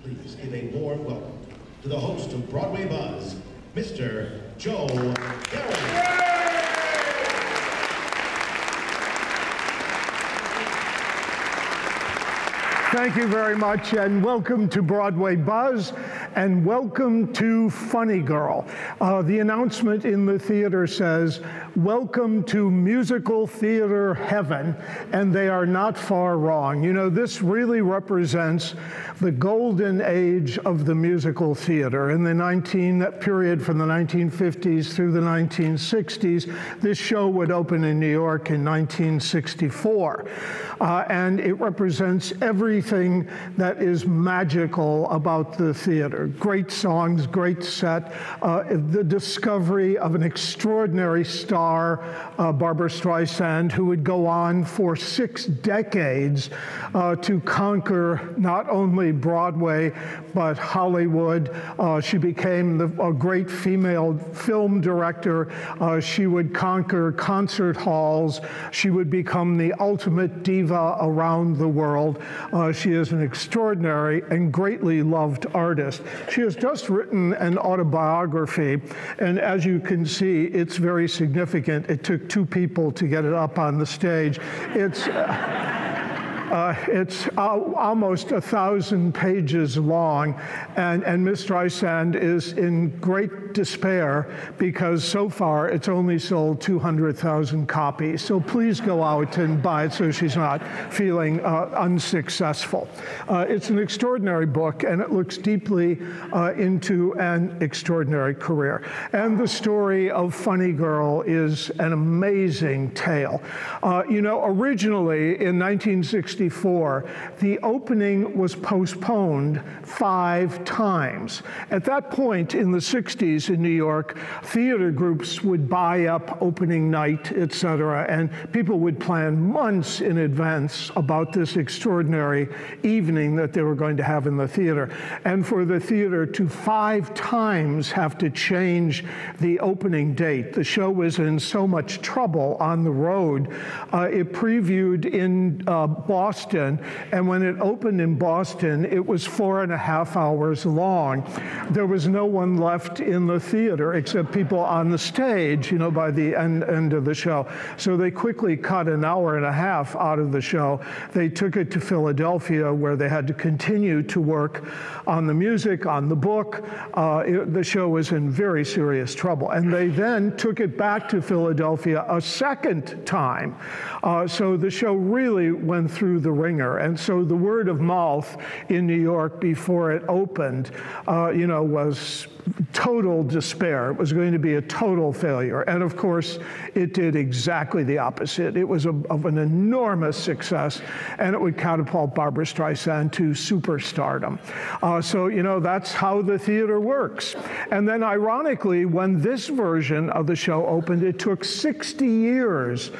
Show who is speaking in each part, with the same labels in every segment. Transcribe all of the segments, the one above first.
Speaker 1: Please give a warm welcome to the host of Broadway Buzz, Mr. Joe Garrett.
Speaker 2: Thank you very much, and welcome to Broadway Buzz, and welcome to Funny Girl. The announcement in the theater says, welcome to musical theater heaven, and they are not far wrong. You know, this really represents the golden age of the musical theater. In that period from the 1950s through the 1960s, this show would open in New York in 1964. And it represents everything that is magical about the theater. Great songs, great set, the discovery of an extraordinary star, Barbra Streisand, who would go on for 6 decades to conquer not only Broadway, but Hollywood. She became a great female film director. She would conquer concert halls. She would become the ultimate diva around the world. She is an extraordinary and greatly loved artist. She has just written an autobiography, and as you can see, it's very significant. It took 2 people to get it up on the stage. It's almost 1,000 pages long, and Miss Streisand is in great despair because so far it's only sold 200,000 copies. So please go out and buy it so she's not feeling unsuccessful. It's an extraordinary book, and it looks deeply into an extraordinary career. And the story of Funny Girl is an amazing tale. You know, originally in 1964, the opening was postponed 5 times. At that point in the 60s in New York, theater groups would buy up opening night, etc., and people would plan months in advance about this extraordinary evening that they were going to have in the theater. And for the theater to 5 times have to change the opening date, the show was in so much trouble on the road. It previewed in Boston, and when it opened in Boston, it was 4.5 hours long. There was no one left in the theater except people on the stage, you know, by the end of the show. So they quickly cut 1.5 hours out of the show. They took it to Philadelphia, where they had to continue to work on the music, on the book. The show was in very serious trouble. And they then took it back to Philadelphia a second time. So the show really went through the ringer. And so the word of mouth in New York before it opened, you know, was total despair. It was going to be a total failure. And of course, it did exactly the opposite. It was of an enormous success, and it would catapult Barbra Streisand to superstardom. So, you know, that's how the theater works. And then ironically, when this version of the show opened, it took 60 years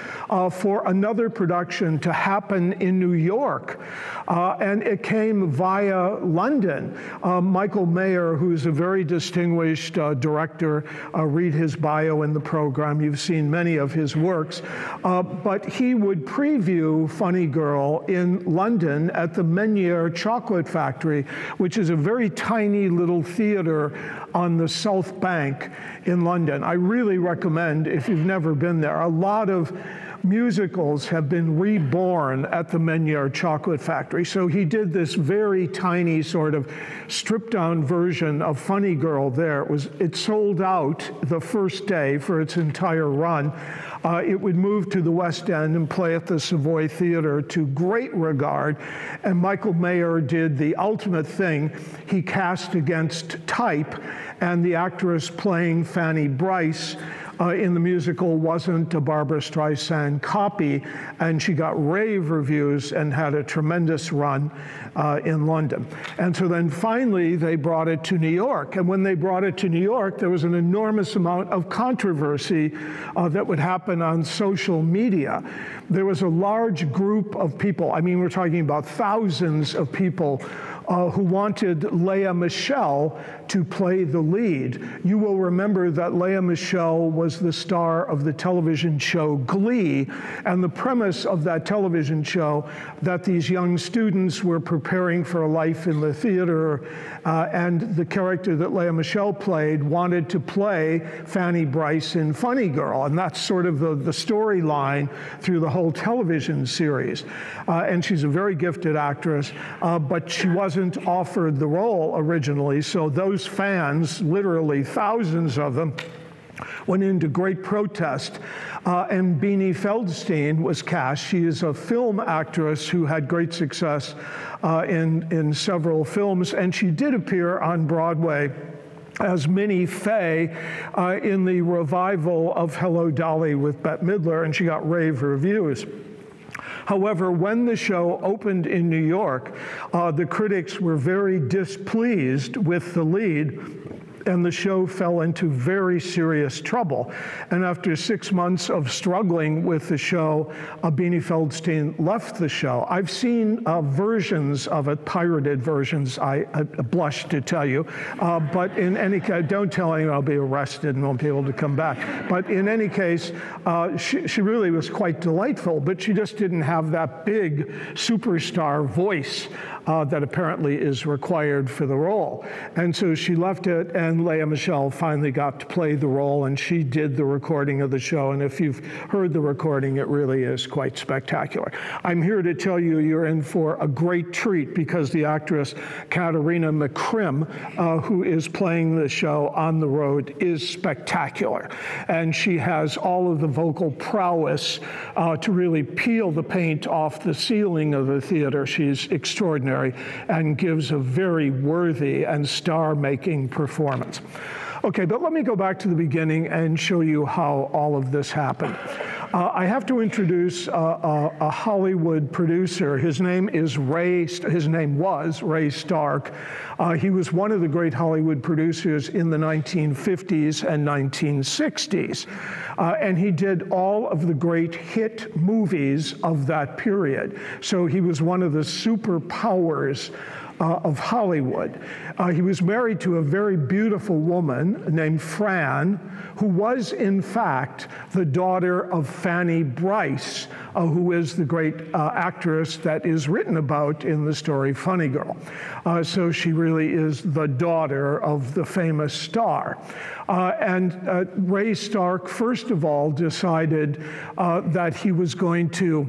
Speaker 2: for another production to happen in New York. And it came via London. Michael Mayer, who's a very distinguished director, read his bio in the program. You've seen many of his works. But he would preview Funny Girl in London at the Meniere Chocolate Factory, which is a very tiny little theater on the South Bank in London. I really recommend, if you've never been there, a lot of musicals have been reborn at the Meniere Chocolate Factory. So he did this very tiny sort of stripped-down version of Funny Girl there. It sold out the first day for its entire run. It would move to the West End and play at the Savoy Theater to great regard. And Michael Mayer did the ultimate thing. He cast against type, and the actress playing Fanny Brice in the musical wasn't a Barbra Streisand copy, and she got rave reviews and had a tremendous run in London. And so then finally they brought it to New York, and when they brought it to New York, there was an enormous amount of controversy that would happen on social media. There was a large group of people, I mean, we're talking about thousands of people who wanted Lea Michele to play the lead. You will remember that Lea Michele was the star of the television show Glee, and the premise of that television show that these young students were preparing for a life in the theater, and the character that Lea Michele played wanted to play Fanny Brice in Funny Girl, and that's sort of the storyline through the whole television series. And she's a very gifted actress, but she wasn't offered the role originally, so those fans, literally thousands of them, went into great protest, and Beanie Feldstein was cast. She is a film actress who had great success in several films, and she did appear on Broadway as Minnie Fay in the revival of Hello, Dolly with Bette Midler, and she got rave reviews. However, when the show opened in New York, the critics were very displeased with the lead, and the show fell into very serious trouble. And after 6 months of struggling with the show, Beanie Feldstein left the show. I've seen versions of it, pirated versions, I blush to tell you. But in any case, don't tell anyone, I'll be arrested and won't be able to come back. But in any case, she really was quite delightful, but she just didn't have that big superstar voice that apparently is required for the role. And so she left it, and Lea Michele finally got to play the role, and she did the recording of the show. And if you've heard the recording, it really is quite spectacular. I'm here to tell you you're in for a great treat, because the actress Katarina McCrim, who is playing the show on the road, is spectacular. And she has all of the vocal prowess to really peel the paint off the ceiling of the theater. She's extraordinary and gives a very worthy and star-making performance. Okay, but let me go back to the beginning and show you how all of this happened. I have to introduce a Hollywood producer. His name was Ray Stark. He was one of the great Hollywood producers in the 1950s and 1960s. And he did all of the great hit movies of that period. So he was one of the superpowers of Hollywood. He was married to a very beautiful woman named Fran, who was in fact the daughter of Fanny Brice, who is the great actress that is written about in the story Funny Girl. So she really is the daughter of the famous star. And Ray Stark, first of all, decided that he was going to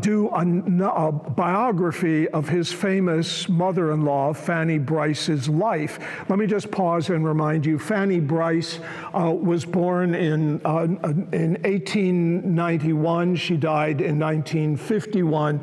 Speaker 2: do a biography of his famous mother-in-law, Fanny Brice's life. Let me just pause and remind you, Fanny Brice was born in 1891. She died in 1951.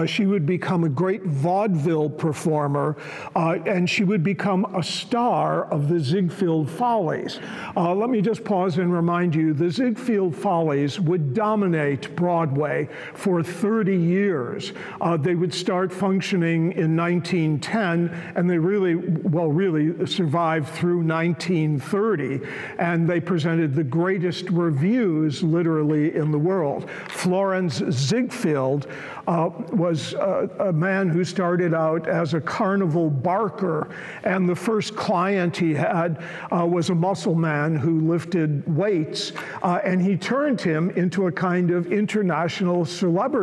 Speaker 2: She would become a great vaudeville performer, and she would become a star of the Ziegfeld Follies. Let me just pause and remind you, the Ziegfeld Follies would dominate Broadway for 30 years. They would start functioning in 1910, and they really survived through 1930. And they presented the greatest revues, literally, in the world. Florence Ziegfeld was a man who started out as a carnival barker, and the first client he had was a muscle man who lifted weights, and he turned him into a kind of international celebrity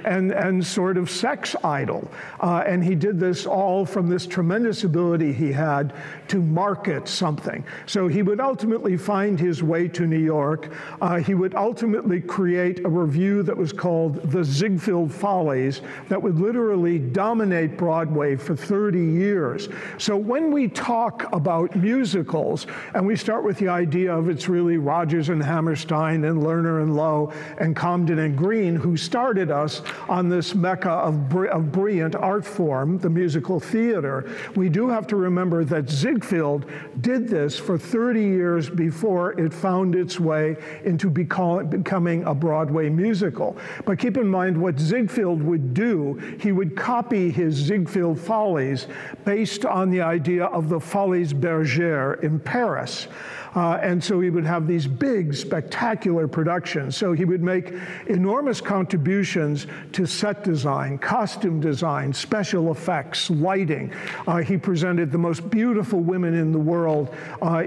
Speaker 2: and sort of sex idol. And he did this all from this tremendous ability he had to market something. So he would ultimately find his way to New York. He would ultimately create a revue that was called the Ziegfeld Follies that would literally dominate Broadway for 30 years. So when we talk about musicals, and we start with the idea of it's really Rodgers and Hammerstein and Lerner and Loewe and Comden and Green who started us on this mecca of brilliant art form, the musical theater, we do have to remember that Ziegfeld did this for 30 years before it found its way into becoming a Broadway musical. But keep in mind what Ziegfeld would do. He would copy his Ziegfeld Follies based on the idea of the Folies Bergère in Paris. And so he would have these big, spectacular productions. So he would make enormous contributions to set design, costume design, special effects, lighting. He presented the most beautiful women in the world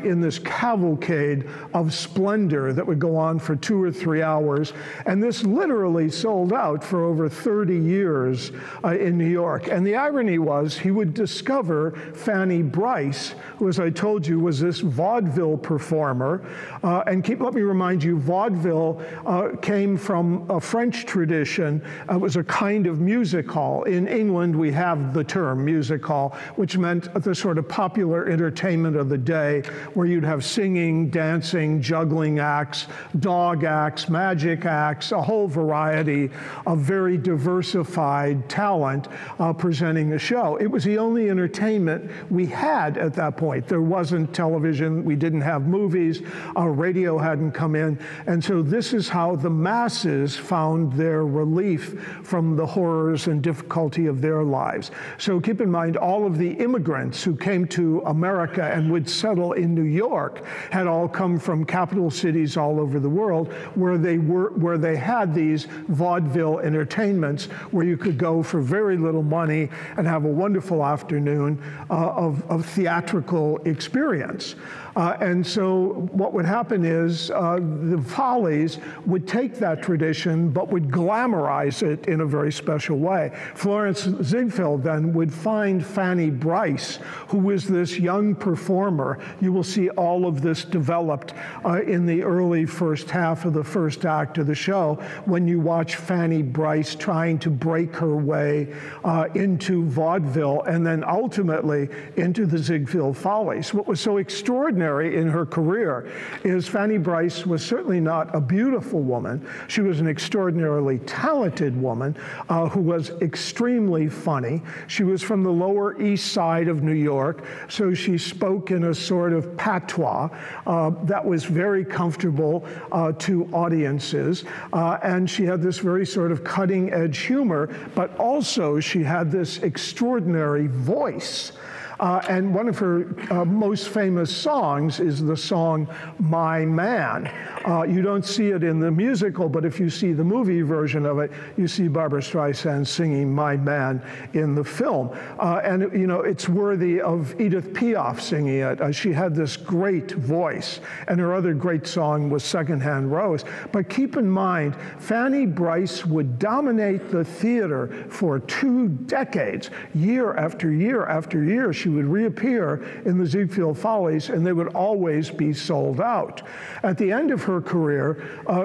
Speaker 2: in this cavalcade of splendor that would go on for 2 or 3 hours. And this literally sold out for over 30 years in New York. And the irony was he would discover Fanny Brice, who, as I told you, was this vaudeville performer. And let me remind you, vaudeville came from a French tradition. It was a kind of music hall. In England, we have the term music hall, which meant the sort of popular entertainment of the day, where you'd have singing, dancing, juggling acts, dog acts, magic acts, a whole variety of very diversified talent presenting a show. It was the only entertainment we had at that point. There wasn't television, we didn't have movies, radio hadn't come in, and so this is how the masses found their relief from the horrors and difficulty of their lives. So keep in mind, all of the immigrants who came to America and would settle in New York had all come from capital cities all over the world, where they had these vaudeville entertainments where you could go for very little money and have a wonderful afternoon of theatrical experience. And so what would happen is the Follies would take that tradition but would glamorize it in a very special way. Florence Ziegfeld then would find Fanny Brice, who was this young performer. You will see all of this developed in the early first half of the first act of the show when you watch Fanny Brice trying to break her way into vaudeville and then ultimately into the Ziegfeld Follies. What was so extraordinary in her career is Fanny Brice was certainly not a beautiful woman. She was an extraordinarily talented woman who was extremely funny. She was from the Lower East Side of New York, so she spoke in a sort of patois that was very comfortable to audiences. And she had this very sort of cutting-edge humor, but also she had this extraordinary voice. And one of her most famous songs is the song, My Man. You don't see it in the musical, but if you see the movie version of it, you see Barbra Streisand singing My Man in the film. And you know, it's worthy of Edith Piaf singing it. She had this great voice, and her other great song was Secondhand Rose. But keep in mind, Fanny Brice would dominate the theater for 2 decades. Year after year after year, she would reappear in the Ziegfeld Follies, and they would always be sold out. At the end of her career,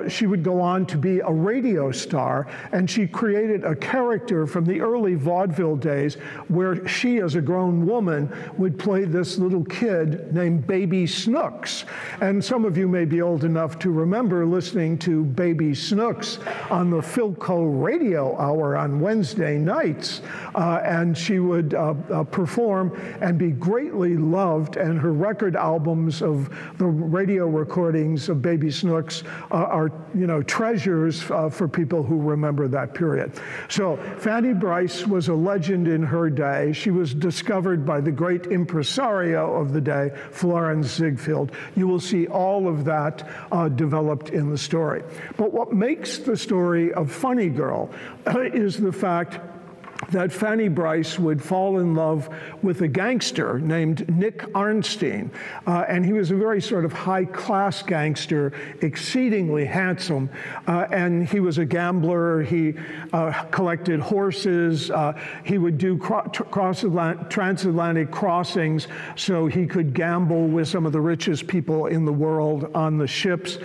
Speaker 2: she would go on to be a radio star, and she created a character from the early vaudeville days where she, as a grown woman, would play this little kid named Baby Snooks. And some of you may be old enough to remember listening to Baby Snooks on the Philco radio hour on Wednesday nights, and she would perform and be greatly loved, and her record albums of the radio recordings of Baby Snooks are, you know, treasures for people who remember that period. So Fanny Brice was a legend in her day. She was discovered by the great impresario of the day, Florence Ziegfeld. You will see all of that developed in the story. But what makes the story of Funny Girl is the fact that Fanny Brice would fall in love with a gangster named Nick Arnstein. And he was a very sort of high-class gangster, exceedingly handsome. And he was a gambler. He collected horses. He would do transatlantic crossings so he could gamble with some of the richest people in the world on the ships.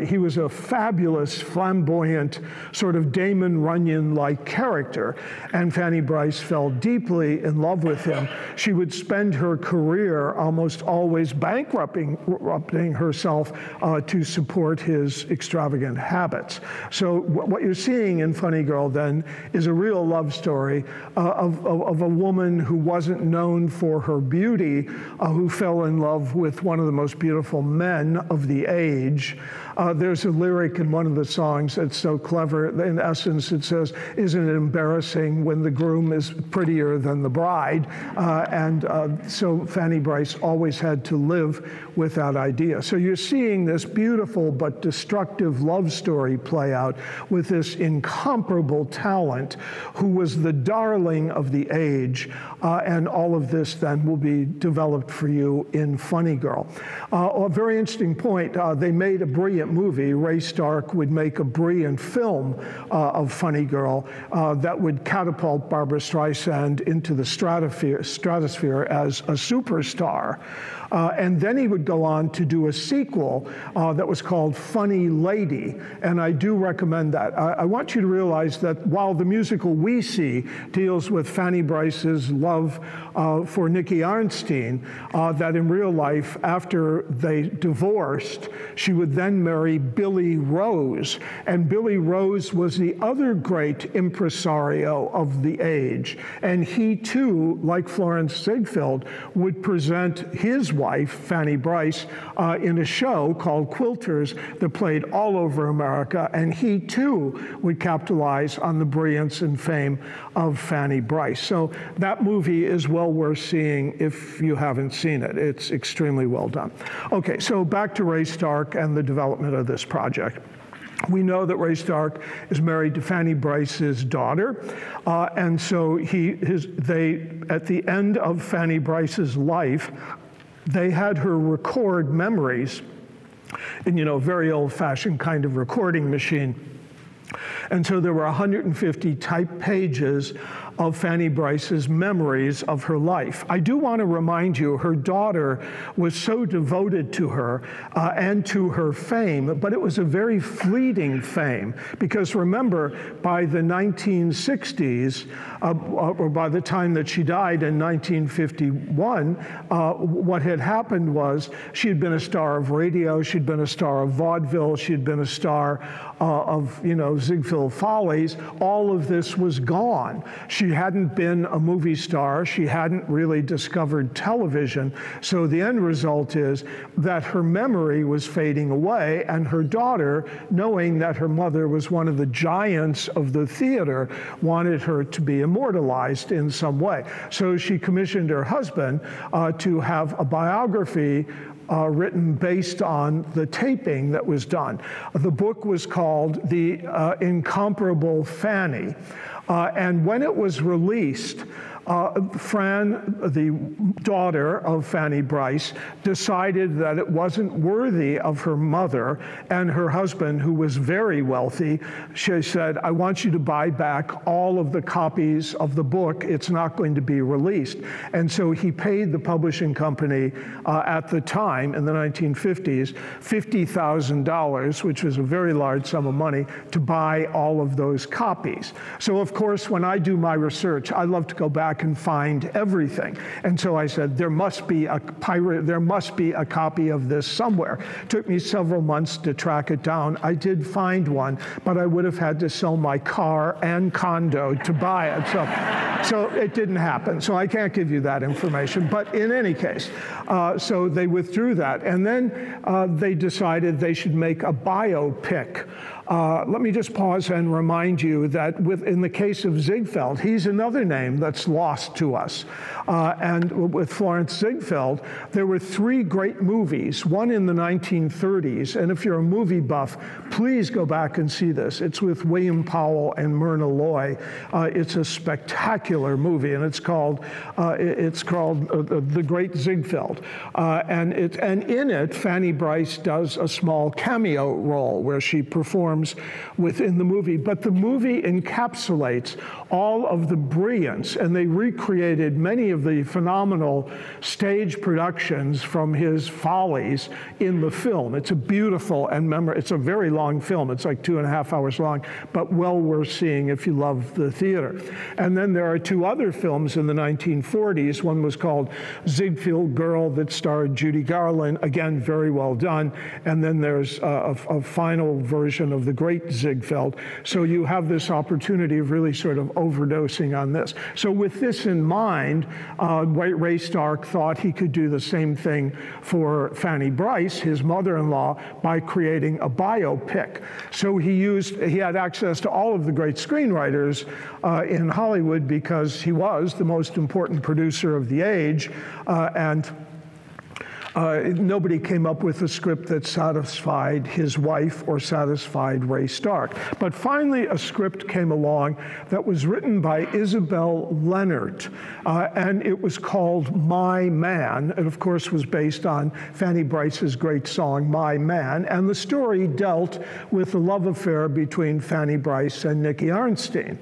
Speaker 2: He was a fabulous, flamboyant, sort of Damon Runyon-like character. And Fanny Brice fell deeply in love with him. She would spend her career almost always bankrupting herself to support his extravagant habits. So what you're seeing in Funny Girl then is a real love story of a woman who wasn't known for her beauty, who fell in love with one of the most beautiful men of the age. There's a lyric in one of the songs that's so clever. In essence, it says, "Isn't it embarrassing when when the groom is prettier than the bride. So Fanny Brice always had to live with that idea. So you're seeing this beautiful but destructive love story play out with this incomparable talent who was the darling of the age. And all of this then will be developed for you in Funny Girl. A very interesting point, they made a brilliant movie. Ray Stark would make a brilliant film of Funny Girl that would catapult Barbra Streisand into the stratosphere as a superstar. And then he would go on to do a sequel that was called Funny Lady, and I do recommend that. I want you to realize that while the musical we see deals with Fanny Brice's love for Nicky Arnstein, that in real life, after they divorced, she would then marry Billy Rose, and Billy Rose was the other great impresario of the age, and he too, like Florence Ziegfeld, would present his wife, Fanny Brice, in a show called Quilters that played all over America, and he too would capitalize on the brilliance and fame of Fanny Brice. So that movie is well worth seeing if you haven't seen it. It's extremely well done. Okay, so back to Ray Stark and the development of this project. We know that Ray Stark is married to Fanny Brice's daughter, and so they, at the end of Fanny Brice's life, they had her record memories in, very old-fashioned kind of recording machine. And so there were 150 typed pages of Fanny Brice's memories of her life. I do want to remind you, her daughter was so devoted to her and to her fame, but it was a very fleeting fame, because remember, by the 1960s, or by the time that she died in 1951, what had happened was she had been a star of radio, she'd been a star of vaudeville, she'd been a star of, Ziegfeld Follies. All of this was gone. She hadn't been a movie star. She hadn't really discovered television. So the end result is that her memory was fading away, and her daughter, knowing that her mother was one of the giants of the theater, wanted her to be immortalized in some way. So she commissioned her husband to have a biography written based on the taping that was done. The book was called The Incomparable Fanny. And when it was released, Fran, the daughter of Fanny Brice, decided that it wasn't worthy of her mother and her husband, who was very wealthy. She said, I want you to buy back all of the copies of the book. It's not going to be released. And so he paid the publishing company at the time, in the 1950s, $50,000, which was a very large sum of money, to buy all of those copies. So of course, when I do my research, I love to go back and find everything. And so I said, there must be a copy of this somewhere. It took me several months to track it down. I did find one, but I would have had to sell my car and condo to buy it. So it didn't happen. So I can't give you that information. But in any case, so they withdrew that. And then they decided they should make a biopic. Let me just pause and remind you that in the case of Ziegfeld, he's another name that's lost to us. And with Florence Ziegfeld, there were 3 great movies, one in the 1930s, and if you're a movie buff, please go back and see this. It's with William Powell and Myrna Loy. It's a spectacular movie, and it's called The Great Ziegfeld. And in it, Fanny Brice does a small cameo role where she performs within the movie, but the movie encapsulates all of the brilliance, and they recreated many of the phenomenal stage productions from his follies in the film. It's a beautiful and it's a very long film. It's like 2.5 hours long, but well worth seeing if you love the theater. And then there are 2 other films in the 1940s. One was called Ziegfeld Girl that starred Judy Garland, again, very well done. And then there's a final version of of the great Ziegfeld. So you have this opportunity of really sort of overdosing on this. So with this in mind, Ray Stark thought he could do the same thing for Fanny Brice, his mother-in-law, by creating a biopic. So he had access to all of the great screenwriters in Hollywood because he was the most important producer of the age, and nobody came up with a script that satisfied his wife or satisfied Ray Stark. But finally, a script came along that was written by Isobel Lennart, and it was called My Man. It, of course, was based on Fanny Brice's great song, My Man, and the story dealt with the love affair between Fanny Brice and Nicky Arnstein.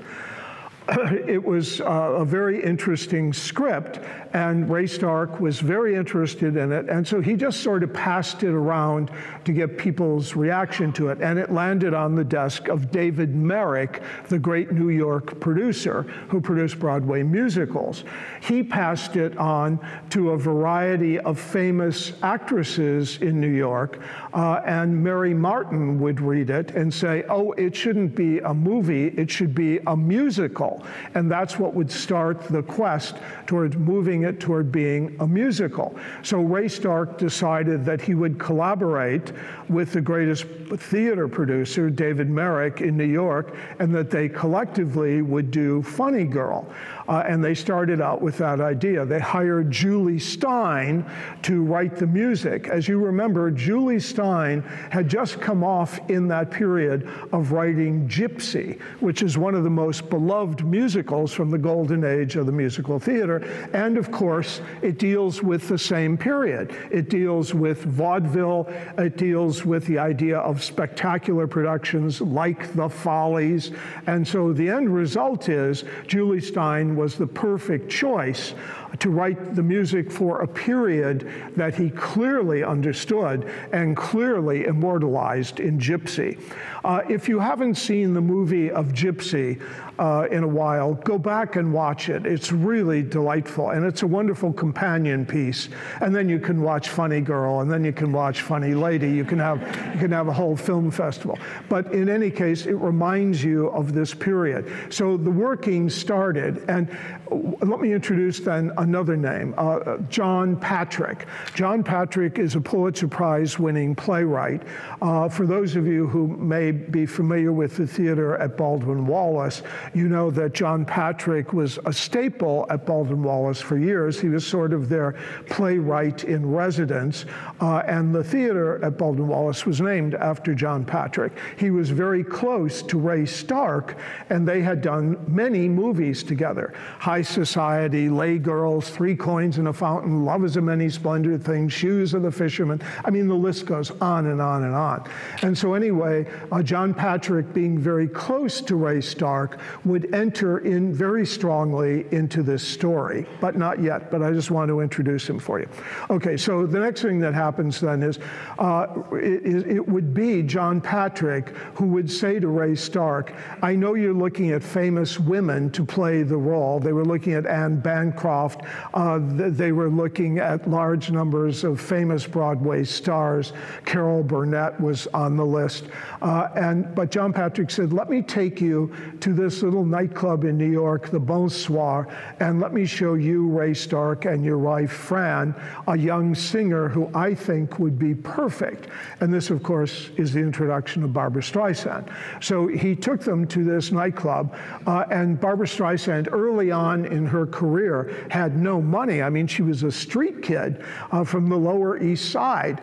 Speaker 2: It was a very interesting script, and Ray Stark was very interested in it, and so he just sort of passed it around to get people's reaction to it, and it landed on the desk of David Merrick, the great New York producer who produced Broadway musicals. He passed it on to a variety of famous actresses in New York, and Mary Martin would read it and say, oh, it shouldn't be a movie, it should be a musical. And that's what would start the quest towards moving it toward being a musical. So Ray Stark decided that he would collaborate with the greatest theater producer, David Merrick, in New York, and that they collectively would do Funny Girl. And they started out with that idea. They hired Jule Styne to write the music. As you remember, Jule Styne had just come off in that period of writing Gypsy, which is one of the most beloved musicals from the golden age of the musical theater. And of course, it deals with the same period. It deals with vaudeville. It deals with the idea of spectacular productions like The Follies. And so the end result is Jule Styne was the perfect choice to write the music for a period that he clearly understood and clearly immortalized in Gypsy. If you haven't seen the movie of Gypsy in a while, go back and watch it. It's really delightful, and it's a wonderful companion piece. And then you can watch Funny Girl, and then you can watch Funny Lady. You can have a whole film festival. But in any case, it reminds you of this period. So the working started, and let me introduce then another name, John Patrick. John Patrick is a Pulitzer Prize-winning playwright. For those of you who may be familiar with the theater at Baldwin-Wallace, you know that John Patrick was a staple at Baldwin-Wallace for years. He was sort of their playwright in residence, and the theater at Baldwin-Wallace was named after John Patrick. He was very close to Ray Stark, and they had done many movies together. High Society, Lay Girls, Three Coins in a Fountain, Love is a Many Splendid Thing, Shoes of the Fisherman. I mean, the list goes on and on and on. And so anyway, John Patrick, being very close to Ray Stark, would enter in very strongly into this story, but not yet, but I just want to introduce him for you. Okay, so the next thing that happens then is it would be John Patrick who would say to Ray Stark, I know you're looking at famous women to play the role. They were looking at Anne Bancroft. They were looking at large numbers of famous Broadway stars. Carol Burnett was on the list. But John Patrick said, let me take you to this little nightclub in New York, the Bonsoir, and let me show you, Ray Stark, and your wife, Fran, a young singer who I think would be perfect. And this, of course, is the introduction of Barbra Streisand. So he took them to this nightclub, and Barbra Streisand, early on in her career, had no money. I mean, she was a street kid from the Lower East Side,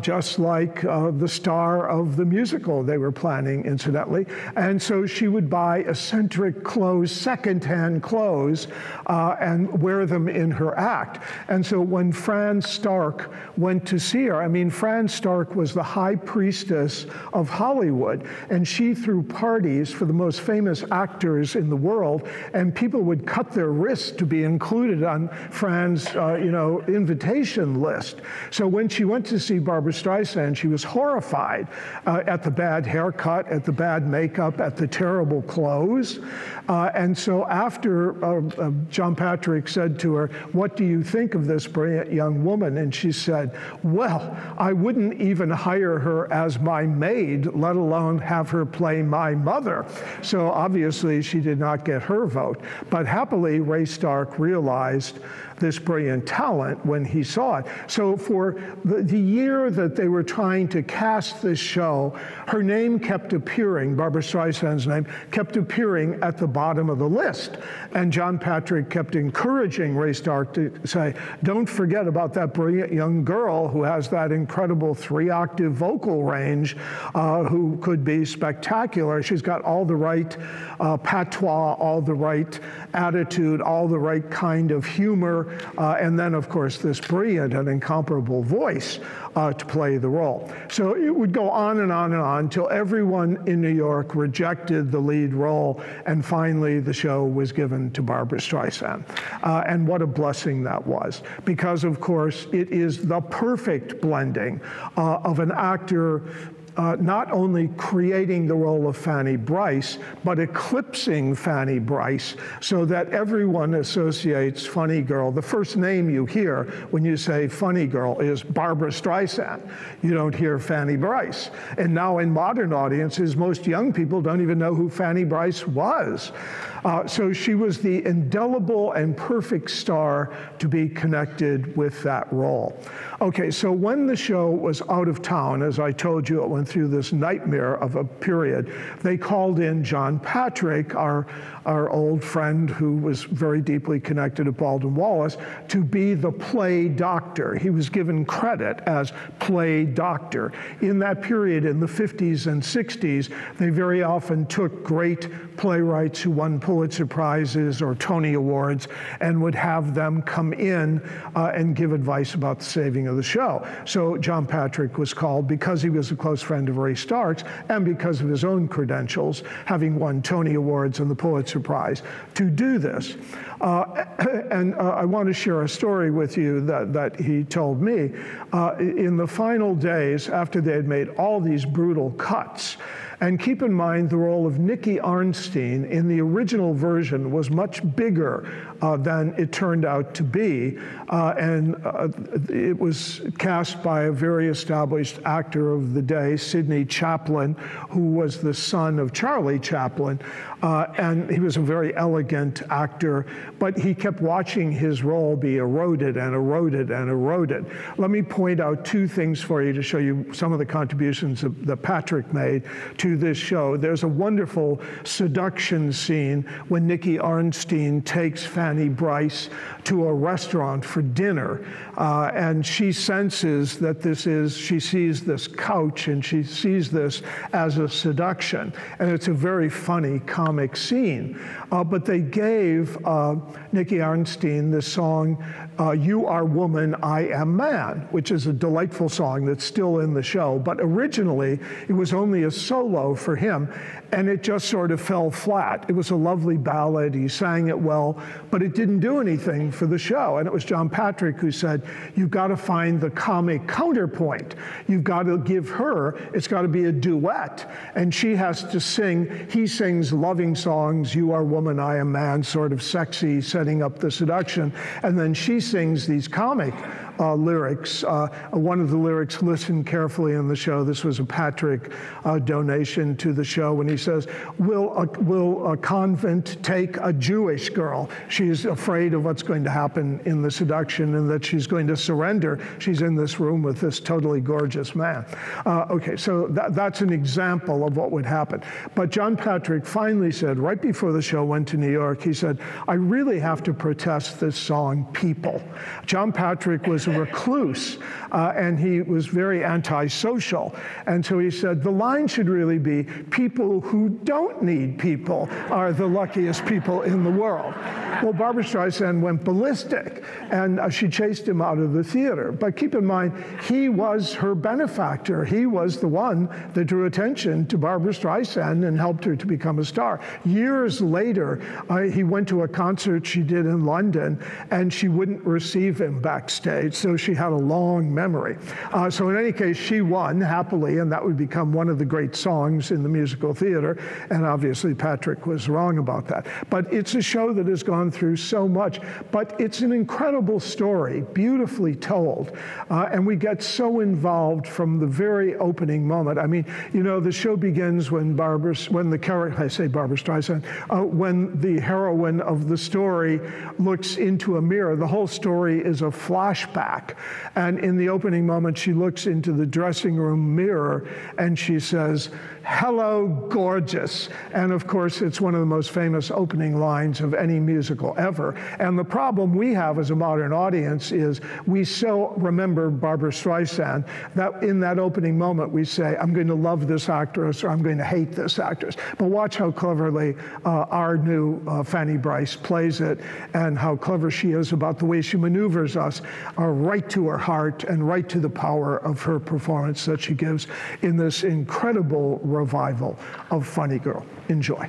Speaker 2: just like the star of the musical they were planning, incidentally. And so she would buy eccentric clothes, secondhand clothes, and wear them in her act. And so when Fran Stark went to see her, I mean, Fran Stark was the high priestess of Hollywood, and she threw parties for the most famous actors in the world, and people would cut their wrists to be included on Fran's, invitation list. So when she went to see Barbra Streisand, she was horrified at the bad haircut, at the bad makeup, at the terrible clothes. years. And so after John Patrick said to her, "What do you think of this brilliant young woman?" And she said, "Well, I wouldn't even hire her as my maid, let alone have her play my mother." So obviously she did not get her vote. But happily, Ray Stark realized this brilliant talent when he saw it. So for the year that they were trying to cast this show, her name kept appearing, Barbra Streisand's name, kept appearing at the bottom of the list. And John Patrick kept encouraging Ray Stark to say, "Don't forget about that brilliant young girl who has that incredible 3-octave vocal range, who could be spectacular. She's got all the right patois, all the right attitude, all the right kind of humor, and then, of course, this brilliant and incomparable voice to play the role." So it would go on and on and on until everyone in New York rejected the lead role, and finally the show was given to Barbra Streisand. And what a blessing that was, because, of course, it is the perfect blending of an actor not only creating the role of Fanny Brice, but eclipsing Fanny Brice so that everyone associates Funny Girl. The first name you hear when you say Funny Girl is Barbra Streisand. You don't hear Fanny Brice. And now in modern audiences, most young people don't even know who Fanny Brice was. So she was the indelible and perfect star to be connected with that role. Okay, so when the show was out of town, as I told you, it went through this nightmare of a period, they called in John Patrick, our old friend who was very deeply connected to Baldwin Wallace, to be the play doctor. He was given credit as play doctor. In that period, in the 50s and 60s, they very often took great playwrights who won Pulitzer Prizes or Tony Awards and would have them come in and give advice about the saving of the show. So John Patrick was called because he was a close friend of Ray Stark's and because of his own credentials, having won Tony Awards and the Pulitzer Prize, to do this. And I want to share a story with you that he told me. In the final days, after they had made all these brutal cuts, and keep in mind, the role of Nicky Arnstein in the original version was much bigger than it turned out to be. And it was cast by a very established actor of the day, Sidney Chaplin, who was the son of Charlie Chaplin. And he was a very elegant actor, but he kept watching his role be eroded and eroded and eroded. Let me point out two things for you to show you some of the contributions that Patrick made to this show. There's a wonderful seduction scene when Nicky Arnstein takes Fanny Brice to a restaurant for dinner, and she senses that she sees this couch and she sees this as a seduction, and it's a very funny comic scene. But they gave Nicky Arnstein the song, "You Are Woman, I Am Man," which is a delightful song that's still in the show, but originally it was only a solo for him, and it just sort of fell flat. It was a lovely ballad, he sang it well, but it didn't do anything for the show. And it was John Patrick who said, "You've got to find the comic counterpoint. You've got to give her, it's got to be a duet, and she has to sing." He sings loving songs, "You Are Woman, I Am Man," sort of sexy, setting up the seduction, and then she sings these comic lyrics. One of the lyrics, listen carefully in the show, this was a Patrick donation to the show, when he says, will a convent take a Jewish girl? She's afraid of what's going to happen in the seduction and that she's going to surrender. She's in this room with this totally gorgeous man. Okay, so that's an example of what would happen. But John Patrick finally said, right before the show went to New York, he said, "I really have to protest this song, People." John Patrick was a recluse, and he was very antisocial. And so he said, the line should really be, "People who don't need people are the luckiest people in the world." Well, Barbra Streisand went ballistic, and she chased him out of the theater. But keep in mind, he was her benefactor. He was the one that drew attention to Barbra Streisand and helped her to become a star. Years later, he went to a concert she did in London, and she wouldn't receive him backstage, so she had a long memory. So in any case, she won happily, and that would become one of the great songs songs in the musical theater, and obviously Patrick was wrong about that. But it's a show that has gone through so much, but it's an incredible story, beautifully told, and we get so involved from the very opening moment. I mean, you know, the show begins when the character, I say Barbra Streisand, when the heroine of the story looks into a mirror. The whole story is a flashback, and in the opening moment, she looks into the dressing room mirror and she says, "Hello, gorgeous." And of course, it's one of the most famous opening lines of any musical ever. And the problem we have as a modern audience is we so remember Barbra Streisand that in that opening moment we say, I'm going to love this actress or I'm going to hate this actress. But watch how cleverly our new Fanny Brice plays it, and how clever she is about the way she maneuvers us right to her heart and right to the power of her performance that she gives in this incredible revival of Funny Girl. Enjoy.